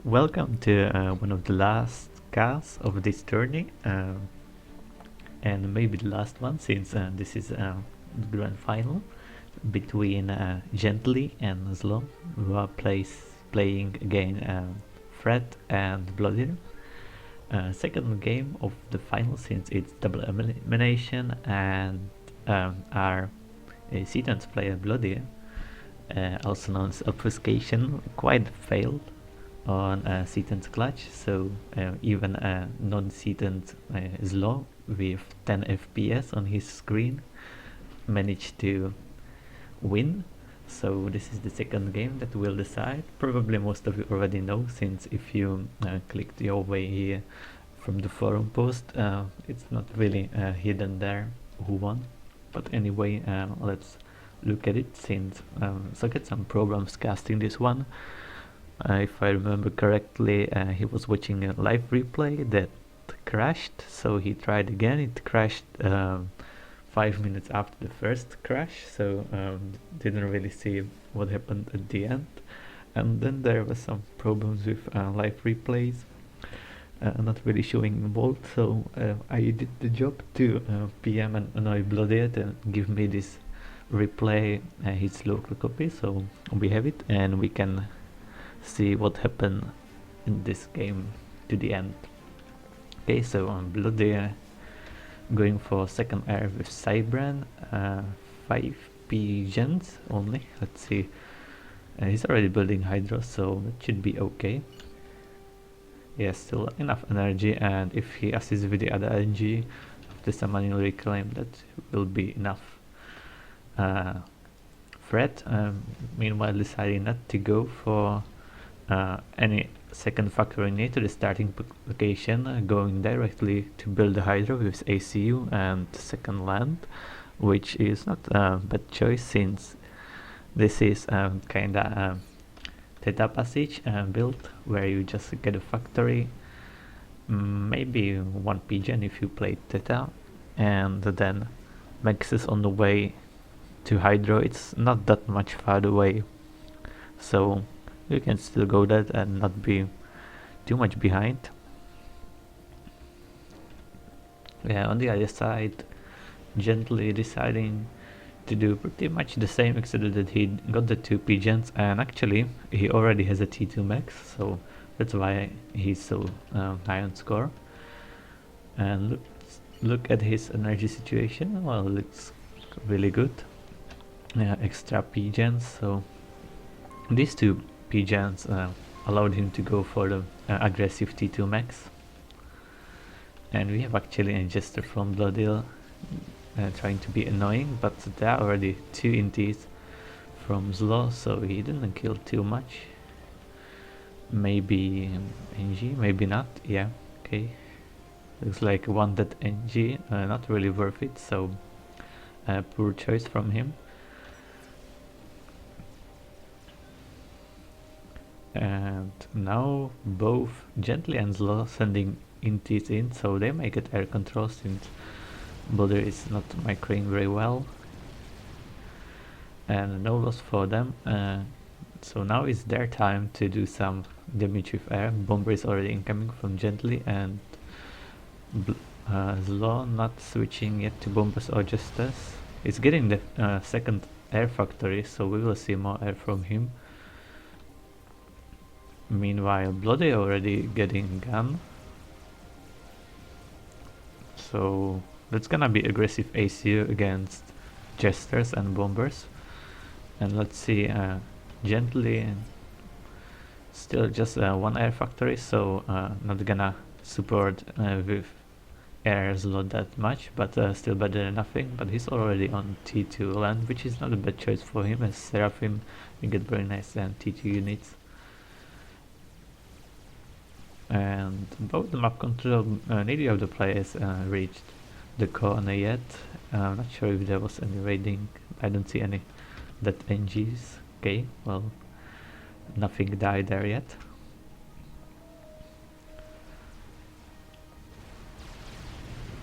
Welcome to one of the last casts of this tourney, and maybe the last one since this is the grand final between Gently and ZLO, who are playing again Fred and Blodir. Second game of the final since it's double elimination, and our Cetans player Blodir, also known as Obfuscation, quite failed on Cetans clutch, so even non-Cetans ZLO with 10 FPS on his screen managed to win. So this is the second game that will decide. Probably most of you already know, since if you clicked your way here from the forum post, it's not really hidden there who won. But anyway, let's look at it, since so get some problems casting this one. If I remember correctly, he was watching a live replay that crashed, so he tried again. It crashed 5 minutes after the first crash, so didn't really see what happened at the end. And then there were some problems with live replays, not really showing involved, so I did the job to PM and annoy Blodir to give me this replay, his local copy, so we have it and we can see what happened in this game to the end. Okay, so Blodir going for second air with Cybran, 5 pigeons only. Let's see, he's already building Hydra, so that should be okay. He has still enough energy, and if he assists with the other energy after some manual reclaim, that will be enough. Fred, meanwhile, deciding not to go for any second factory near to the starting location, going directly to build the Hydra with ACU and second land, which is not a bad choice, since this is kinda Theta Passage build where you just get a factory, maybe one pigeon if you play Theta, and then Max is on the way to Hydro. It's not that much far away, so you can still go that and not be too much behind. Yeah, on the other side, Gently deciding to do pretty much the same, except that he got the 2 pigeons, and actually he already has a T2 max, so that's why he's so high on score. And look at his energy situation. Well, it's really good. Extra pigeons, so these 2 pigeons allowed him to go for the aggressive T2 max. And we have actually a jester from Blodir trying to be annoying, but there are already 2 inties from ZLO, so he didn't kill too much. Maybe NG, maybe not. Yeah, okay. Looks like one that NG, not really worth it, so poor choice from him. And now both Gently and ZLO sending inties in, so they may get air control, since Blodir is not microing very well. And no loss for them, so now it's their time to do some damage with air. Bomber is already incoming from Gently, and ZLO not switching yet to bombers or jesters. It's getting the second air factory, so we will see more air from him. Meanwhile, Bloody already getting gun, so that's gonna be aggressive ACU against jesters and bombers. And let's see, Gently still just one air factory, so not gonna support with air ZLO that much, but still better than nothing. But he's already on T2 land, which is not a bad choice for him, as Seraphim you get very nice T2 units. And both the map control, neither of the players reached the corner yet. I'm not sure if there was any raiding. I don't see any that NGs. Okay, well, nothing died there yet.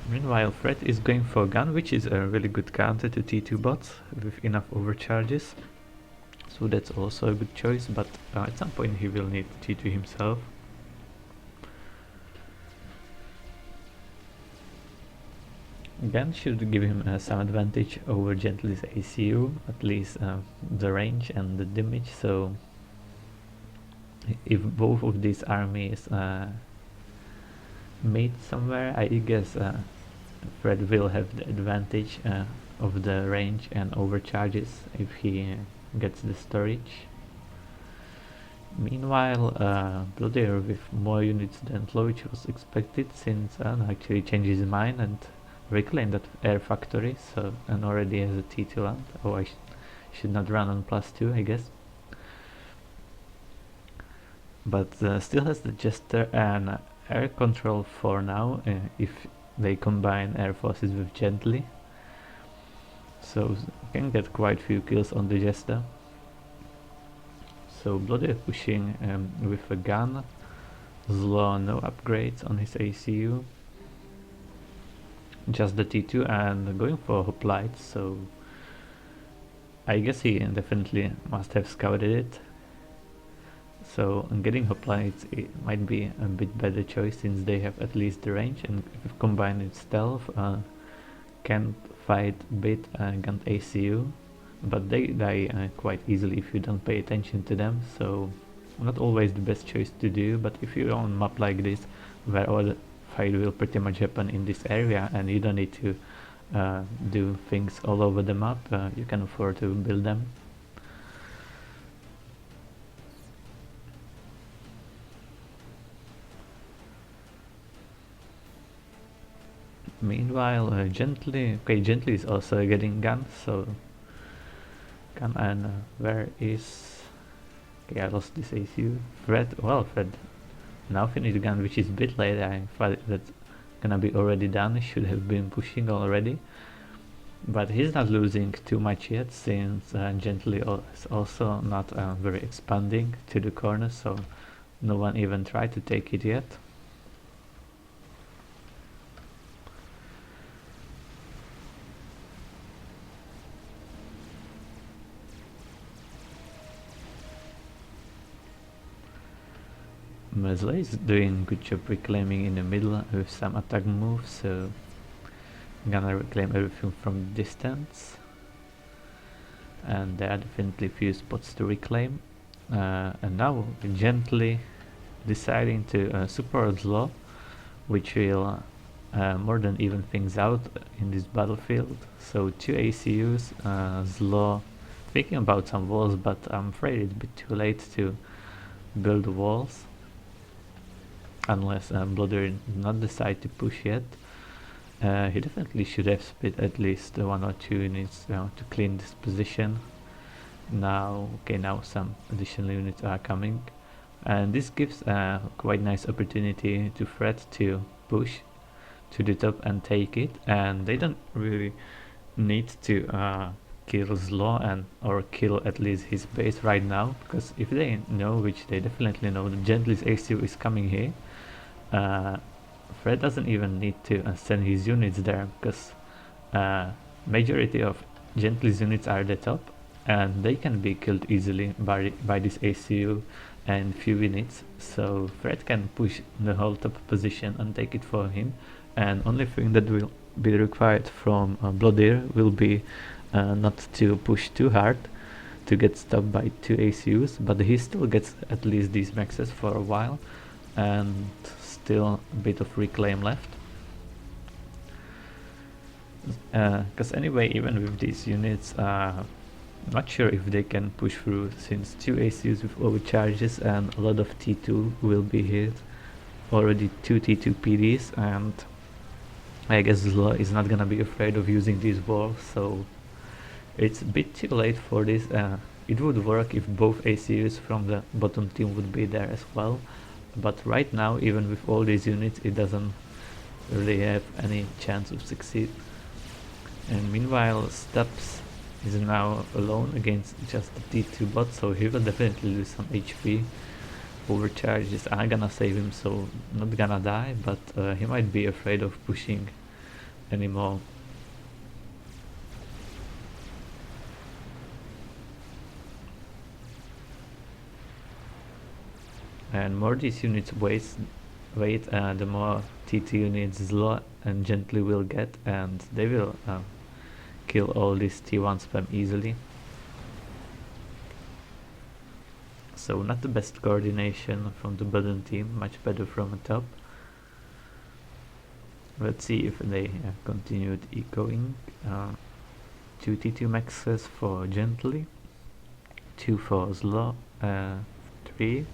Meanwhile, Fred is going for gun, which is a really good counter to T2 bots with enough overcharges. so that's also a good choice, but at some point he will need T2 himself. Gun should give him some advantage over Gently's ACU, at least the range and the damage, so if both of these armies meet somewhere, I guess Fred will have the advantage of the range and overcharges if he gets the storage. Meanwhile, Blodir with more units than Plovich was expected, since actually changed his mind and reclaimed that air factory, so and already has a T2 land. Oh, I should not run on +2, I guess. But still has the Jester and air control for now, if they combine air forces with Gently. So can get quite few kills on the Jester. So Bloody pushing with a gun. ZLO no upgrades on his ACU. Just the T2 and going for hoplite, so I guess he definitely must have scouted it. So getting hoplites, it might be a bit better choice since they have at least the range, and if combined with stealth, can fight a bit against ACU, but they die quite easily if you don't pay attention to them, so not always the best choice to do. But if you're on a map like this where all the fight will pretty much happen in this area and you don't need to do things all over the map, you can afford to build them. Meanwhile, Gently is also getting gun, so gun, and where is, okay, I lost this ACU. Fred now finished gun, which is a bit late. I thought that's gonna be already done, should have been pushing already, but he's not losing too much yet, since Gently is also not very expanding to the corner, so no one even tried to take it yet. ZLO is doing a good job reclaiming in the middle with some attack moves, so I'm gonna reclaim everything from distance, and there are definitely few spots to reclaim. And now Gently deciding to support ZLO, which will more than even things out in this battlefield. So 2 ACUs, ZLO thinking about some walls, but I'm afraid it's a bit too late to build walls, unless Blodir did not decide to push yet. He definitely should have split at least 1 or 2 units to clean this position. Now some additional units are coming, and this gives a quite nice opportunity to Fred to push to the top and take it, and they don't really need to kill ZLO or kill at least his base right now, because if they know, which they definitely know, that Gently's ACU is coming here, Fred doesn't even need to send his units there, because majority of Gently's units are at the top and they can be killed easily by this ACU and few units, so Fred can push the whole top position and take it for him, and only thing that will be required from Blodir will be not to push too hard to get stopped by 2 ACUs, but he still gets at least these maxes for a while, and still a bit of reclaim left. Because anyway, even with these units, not sure if they can push through, since 2 ACUs with overcharges and a lot of T2 will be hit. Already 2 T2 PDs, and I guess ZLO is not gonna be afraid of using these walls, so it's a bit too late for this. It would work if both ACUs from the bottom team would be there as well, but right now, even with all these units, it doesn't really have any chance of succeed. And meanwhile, Stups is now alone against just the T2 bot, so he will definitely lose some HP. Overcharges are gonna save him, so not gonna die, but he might be afraid of pushing anymore. and more these units wait, the more T2 units ZLO&Gently will get, and they will kill all this T1 spam easily. So not the best coordination from the bottom team, much better from the top. Let's see if they continued echoing. 2 T2 maxes for Gently, 2 for ZLO, 3.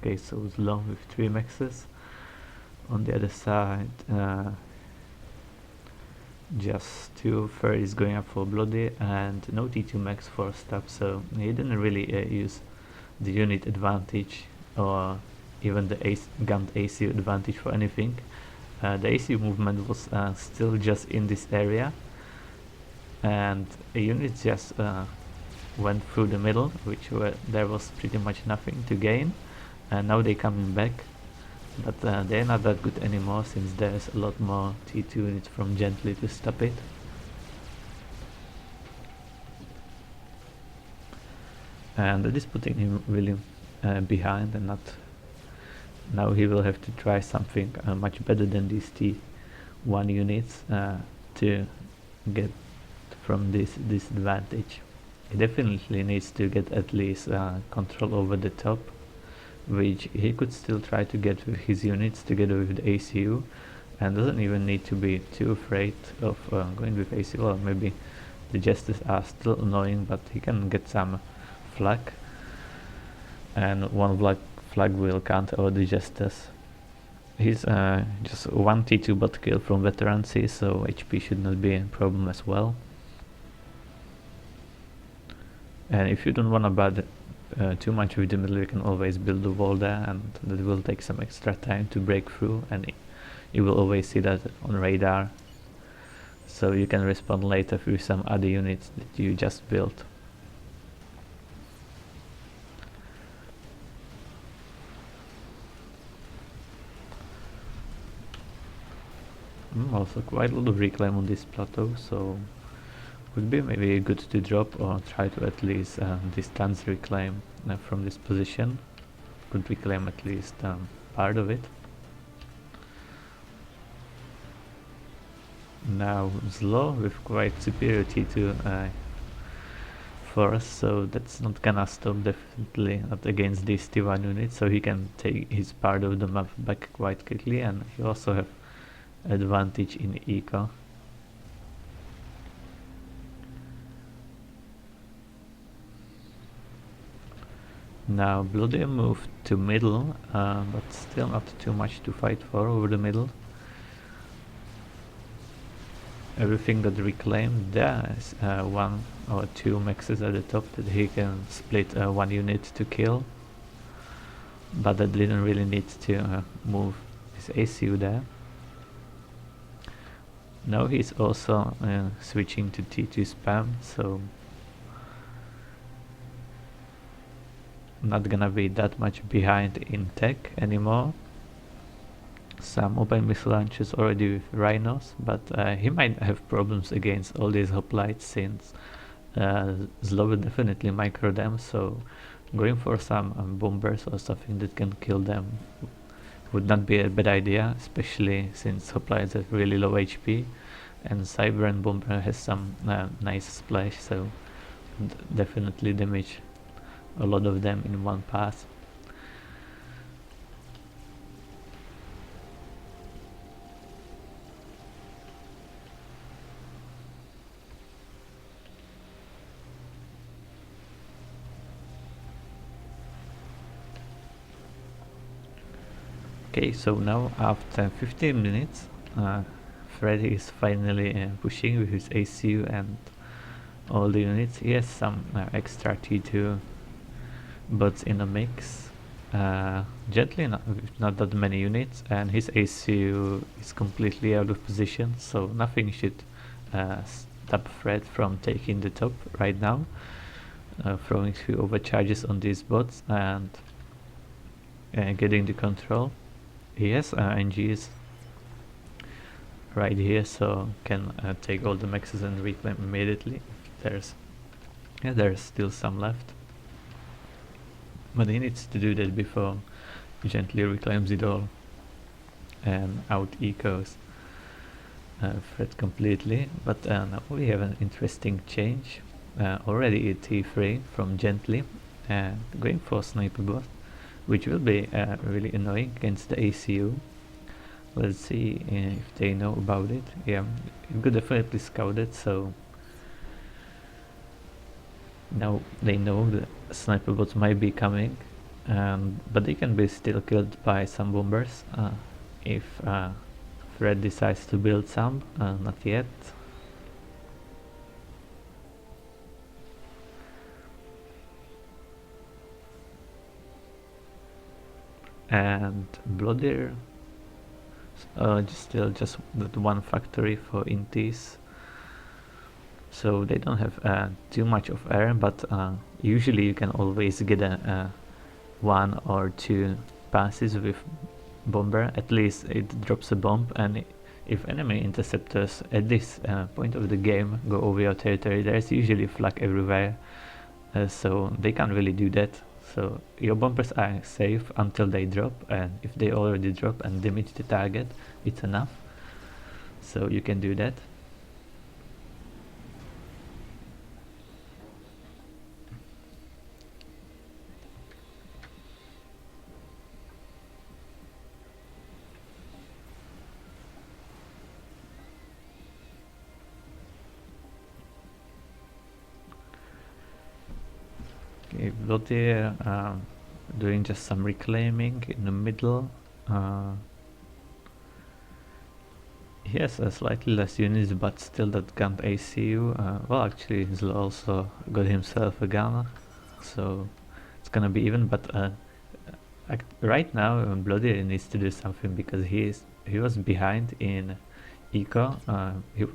Okay, so ZLO with 3 maxes. On the other side, just 2 is going up for Blodir and no T2 max for Stups, so he didn't really use the unit advantage or even the gunned ACU advantage for anything. The ACU movement was still just in this area, and a unit just went through the middle, there was pretty much nothing to gain, and now they're coming back, but they're not that good anymore since there's a lot more T2 units from Gently to stop it. And that is putting him really behind, and now he will have to try something much better than these T1 units to get from this disadvantage. He definitely needs to get at least control over the top, which he could still try to get with his units together with the ACU, and doesn't even need to be too afraid of going with ACU. Or maybe the jesters are still annoying, but he can get some flag, and one flag will counter all the jesters. He's just 1 T2 bot kill from veterancy, so HP should not be a problem as well. And if you don't want to bother too much with the middle, you can always build a wall there, and that will take some extra time to break through, and you will always see that on radar, so you can respond later with some other units that you just built. Also quite a lot of reclaim on this plateau, so would be maybe good to drop or try to at least distance reclaim from this position. Could reclaim at least part of it. Now ZLO with quite superior T2 for us, so that's not gonna stop, definitely not against these T1 units, so he can take his part of the map back quite quickly, and he also have advantage in eco. Now Blodir moved to middle, but still not too much to fight for over the middle. Everything got reclaimed. There is 1 or 2 maxes at the top that he can split 1 unit to kill, but that didn't really need to move his ACU there. Now he's also switching to T2 spam, so not gonna be that much behind in tech anymore. Some open missile launches already with rhinos, but he might have problems against all these hoplites since ZLO will definitely micro them, so going for some bombers or something that can kill them would not be a bad idea, especially since hoplites have really low HP, and Cyber and Bomber has some nice splash, so definitely damage a lot of them in one pass. Okay, so now after 15 minutes, Freddy is finally pushing with his ACU and all the units. He has some extra T2 bots in the mix. Gently, not that many units, and his ACU is completely out of position, so nothing should stop Fred from taking the top right now. Throwing a few overcharges on these bots and getting the control. He has NGs right here, so can take all the maxes and reclaim immediately. There's still some left. but he needs to do that before Gently reclaims it all and out ecos Fred completely. But now we have an interesting change. Already a T3 from Gently, going for Sniper Bot, which will be really annoying against the ACU. Let's see if they know about it. Yeah, it could definitely scout it, so now they know the Sniper Bots might be coming, but they can be still killed by some bombers if Fred decides to build some. Not yet. And Blodir, still just that one factory for intis, so they don't have too much of air, but usually you can always get a one or two passes with bomber. At least it drops a bomb, and if enemy interceptors at this point of the game go over your territory, there's usually flak everywhere, so they can't really do that. So your bombers are safe until they drop, and if they already drop and damage the target, it's enough. So you can do that. Okay, Blodir doing just some reclaiming in the middle. He has slightly less units, but still that can't ACU. Well, actually, he's also got himself a gun, so it's gonna be even. But right now, Blodir needs to do something because he was behind in eco. He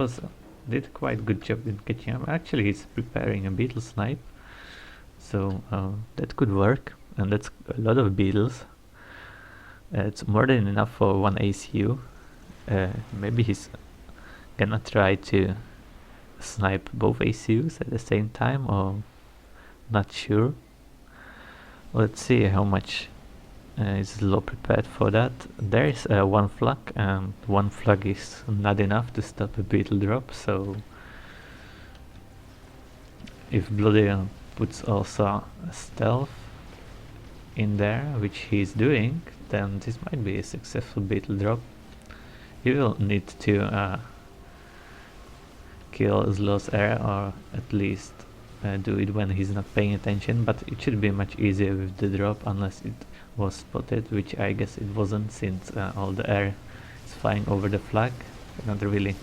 did quite good job in catching up. Actually, he's preparing a beetle snipe, so that could work, and that's a lot of beetles. It's more than enough for one ACU. Maybe he's gonna try to snipe both ACUs at the same time, or not sure. Let's see how much is ZLO prepared for that. There is one flag, and one flag is not enough to stop a beetle drop, so if Blodir puts also a stealth in there, which he's doing, then this might be a successful beetle drop. He will need to kill ZLO's air, or at least do it when he's not paying attention, but it should be much easier with the drop, unless it was spotted, which I guess it wasn't, since all the air is flying over the flag, not really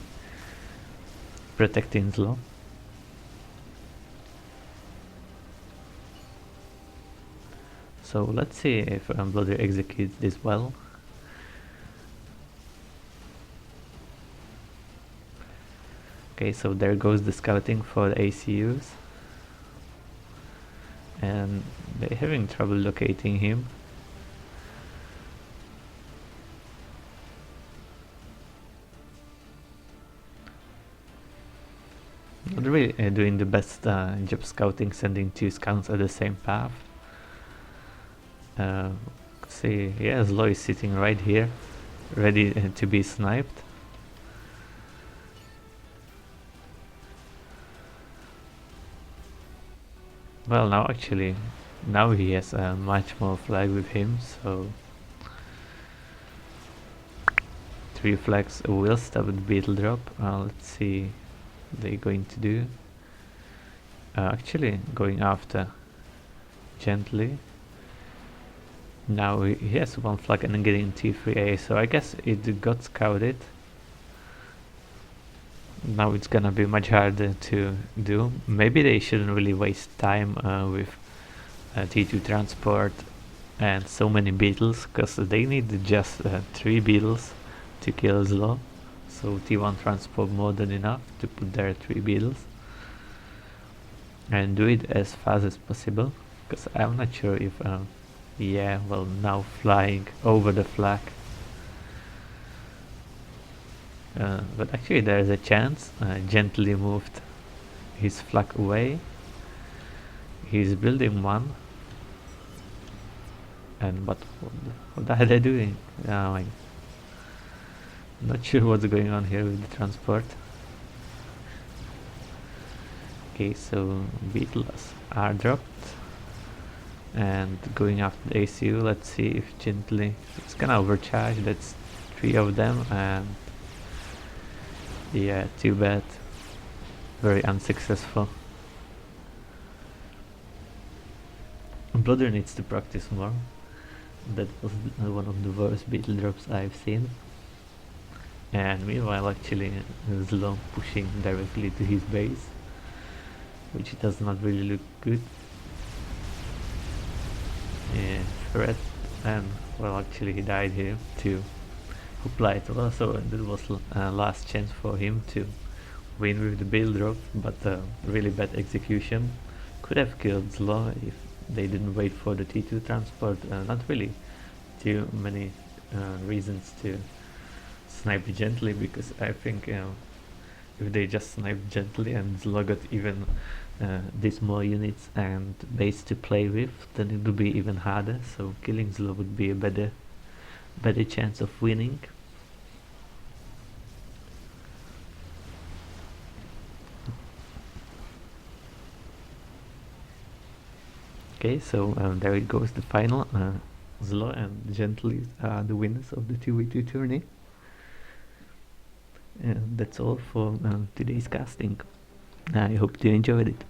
protecting ZLO. So let's see if Blodir executes this well. Okay, so there goes the scouting for the ACUs, and they're having trouble locating him. Not really doing the best job scouting, sending two scouts at the same path. See, yeah, ZLO is sitting right here, ready to be sniped. Well, now he has much more flag with him, so 3 flags will stop the beetle drop. Let's see what they're going to do. Actually going after Gently. Now he has one flag and getting T3A, so I guess it got scouted. Now it's gonna be much harder to do. Maybe they shouldn't really waste time with T2 transport and so many beetles, because they need just 3 beetles to kill ZLO. So T1 transport more than enough to put there 3 beetles and do it as fast as possible, because I'm not sure if yeah, well, now flying over the flag. But actually there's a chance. Gently moved his flag away. He's building one. And what the hell are they doing? I'm not sure what's going on here with the transport. Okay, so beetles are dropped and going after the ACU. Let's see if Gently, it's gonna overcharge. That's 3 of them, and yeah, too bad, very unsuccessful. Blodir needs to practice more. That was one of the worst beetle drops I've seen. And meanwhile, actually, ZLO pushing directly to his base, which does not really look good. Yeah, threat, and well, actually, he died here to plateau, so that was last chance for him to win with the build drop, but really bad execution. Could have killed ZLO if they didn't wait for the T2 transport. Not really too many reasons to snipe Gently, because I think if they just sniped Gently and ZLO got even these more units and base to play with, then it would be even harder. So killing ZLO would be a better chance of winning. Okay, so there it goes, the final. ZLO and Gently are the winners of the 2v2 tourney. And that's all for today's casting. I hope you enjoyed it.